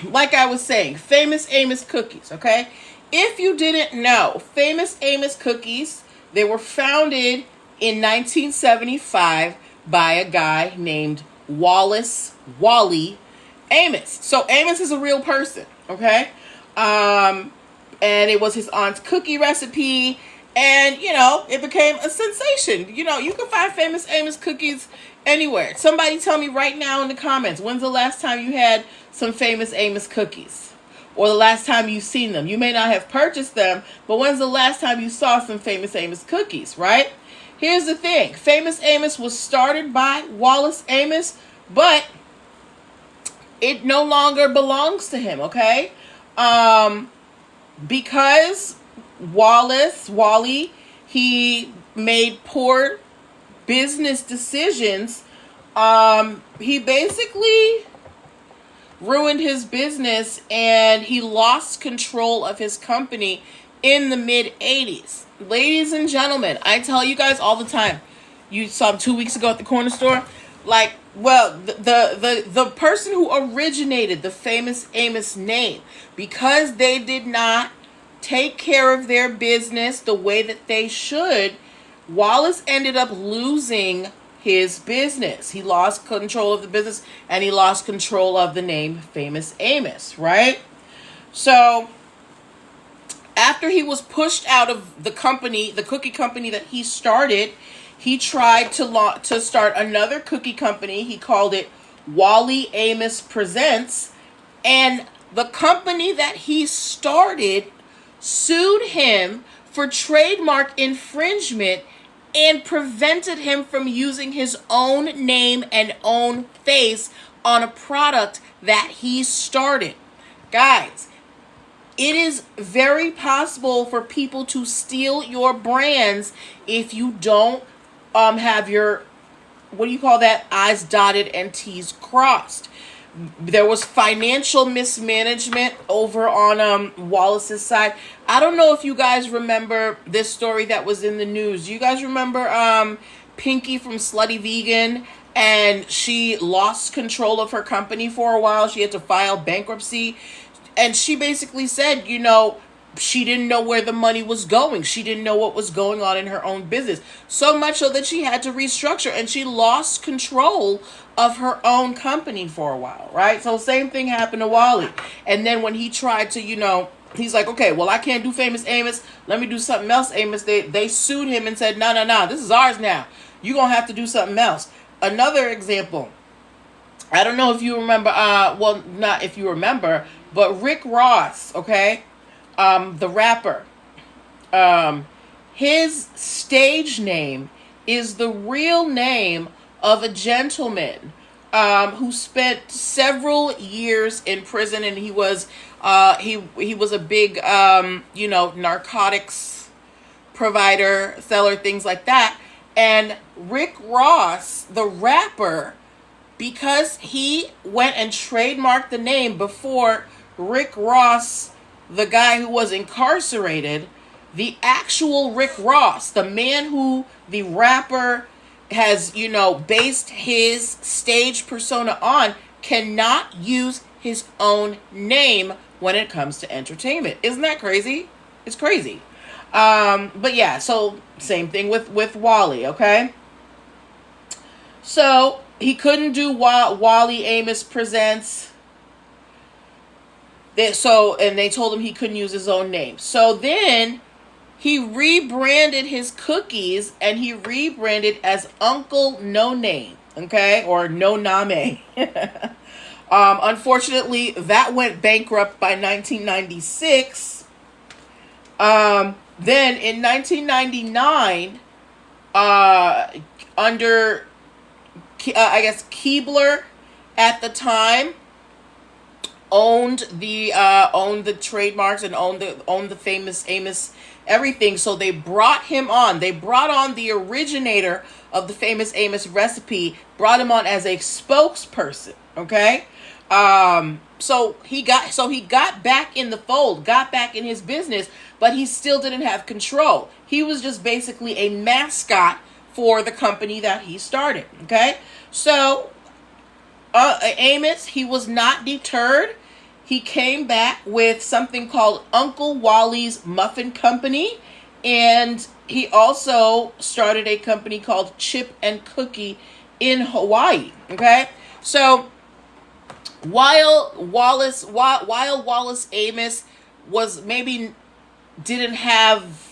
like I was saying, Famous Amos cookies, okay? If you didn't know, Famous Amos cookies, they were founded in 1975 by a guy named Wally Amos. So Amos is a real person, okay? And it was his aunt's cookie recipe, and, you know, it became a sensation. You know, you can find Famous Amos cookies anywhere. Somebody tell me right now in the comments, when's the last time you had some Famous Amos cookies? Or the last time you've seen them? You may not have purchased them, but when's the last time you saw some Famous Amos cookies, right? Here's the thing. Famous Amos was started by Wallace Amos, but it no longer belongs to him, okay? Because Wally, he made poor business decisions. He basically ruined his business, and he lost control of his company in the mid-'80s. Ladies and gentlemen, I tell you guys all the time, you saw him 2 weeks ago at the corner store, like, well, the person who originated the Famous Amos name, because they did not take care of their business the way that they should, Wallace ended up losing his business. He lost control of the business, and he lost control of the name Famous Amos, right? So after he was pushed out of the company, the cookie company that he started, he tried to start another cookie company. He called it Wally Amos Presents, and the company that he started sued him for trademark infringement and prevented him from using his own name and own face on a product that he started. Guys, it is very possible for people to steal your brands if you don't have your, what do you call that, I's dotted and T's crossed. There was financial mismanagement over on Wallace's side. I don't know if you guys remember this story that was in the news. You guys remember Pinky from Slutty Vegan, and she lost control of her company for a while. She had to file bankruptcy, and she basically said, you know, she didn't know where the money was going. She didn't know what was going on in her own business. So much so that she had to restructure, and she lost control of her own company for a while, right? So same thing happened to Wally. And then when he tried to, you know, he's like, okay, well, I can't do Famous Amos. Let me do something else, Amos. They sued him and said, no, this is ours now. You're going to have to do something else. Another example. I don't know if you remember, well, not if you remember, but Rick Ross, okay? The rapper, his stage name is the real name of a gentleman who spent several years in prison, and he was a big you know, narcotics provider, seller, things like that. And Rick Ross, the rapper, because he went and trademarked the name before Rick Ross, the guy who was incarcerated, the actual Rick Ross, the man who the rapper has, you know, based his stage persona on, cannot use his own name when it comes to entertainment. Isn't that crazy? It's crazy. But yeah, so same thing with Wally, okay? So he couldn't do Wally Amos Presents. And they told him he couldn't use his own name. So then he rebranded his cookies, and he rebranded as Uncle Nonamé, okay, or Nonamé. Unfortunately, that went bankrupt by 1996. Then in 1999, under I guess Keebler at the time owned the trademarks and owned the Famous Amos everything. So they brought him on. They brought on the originator of the Famous Amos recipe, brought him on as a spokesperson. Okay. So he got back in the fold, got back in his business, but he still didn't have control. He was just basically a mascot for the company that he started. Okay. So Amos, he was not deterred. he came back with something called Uncle Wally's Muffin Company, and he also started a company called Chip and Cookie in Hawaii. Okay, so while Wallace Amos was maybe didn't have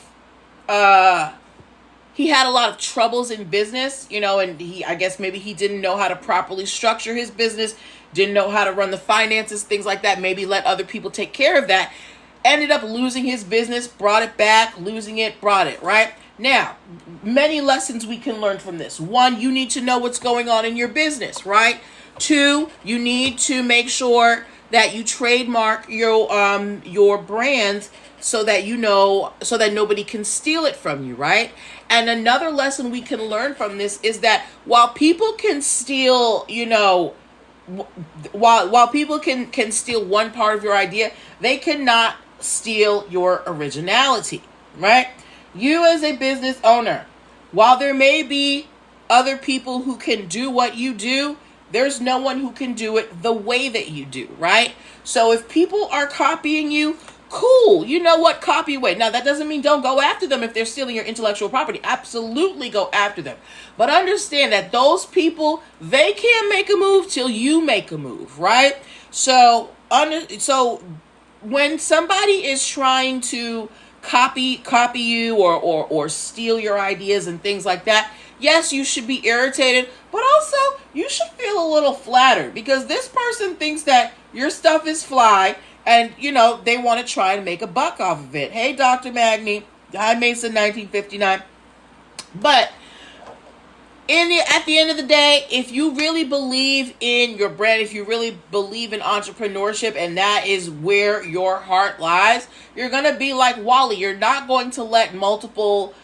he had a lot of troubles in business, and I guess maybe he didn't know how to properly structure his business, didn't know how to run the finances, things like that, maybe let other people take care of that, ended up losing his business, brought it back, losing it, brought it, right? Now, many lessons we can learn from this. One, you need to know what's going on in your business, right? Two, you need to make sure that you trademark your brands so that so that nobody can steal it from you, right? And another lesson we can learn from this is that while people can steal, while people can steal one part of your idea, they cannot steal your originality, right? You as a business owner, while there may be other people who can do what you do, there's no one who can do it the way that you do, right? So if people are copying you, cool. You know what? Copy away. Now, that doesn't mean don't go after them if they're stealing your intellectual property. Absolutely go after them. But understand that those people, they can't make a move till you make a move, right? So when somebody is trying to copy you or steal your ideas and things like that, yes, you should be irritated, but also you should feel a little flattered because this person thinks that your stuff is fly and, they want to try and make a buck off of it. Hey, Dr. Magni, I Mason 1959. But at the end of the day, if you really believe in your brand, if you really believe in entrepreneurship and that is where your heart lies, you're going to be like Wally. You're not going to let multiple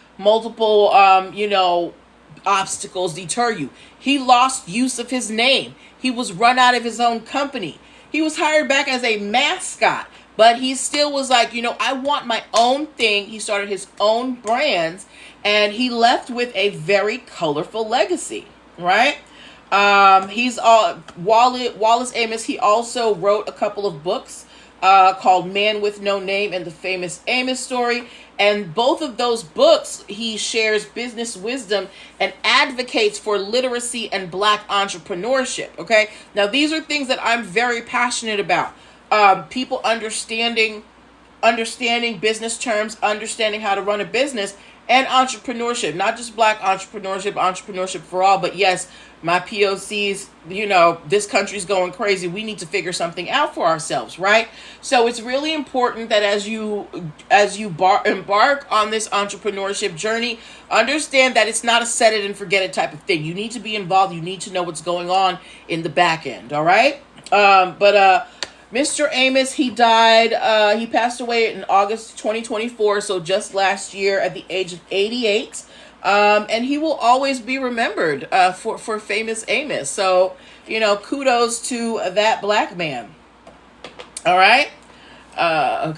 obstacles deter you. He lost use of his name. He was run out of his own company. He was hired back as a mascot, but he still was like, I want my own thing. He started his own brands, and he left with a very colorful legacy, right? Wallace Amos. He also wrote a couple of books called Man with No Name and the Famous Amos Story. And both of those books, he shares business wisdom and advocates for literacy and Black entrepreneurship. Okay. Now, these are things that I'm very passionate about. People understanding business terms, understanding how to run a business, and entrepreneurship, not just Black entrepreneurship for all, but yes, my POCs, this country's going crazy. We need to figure something out for ourselves, right? So it's really important that as you embark on this entrepreneurship journey, understand that it's not a set it and forget it type of thing. You need to be involved. You need to know what's going on in the back end, all right? Mr. Amos, he died, he passed away in August 2024, so just last year at the age of 88. And he will always be remembered for Famous Amos. So, kudos to that Black man. All right? Okay.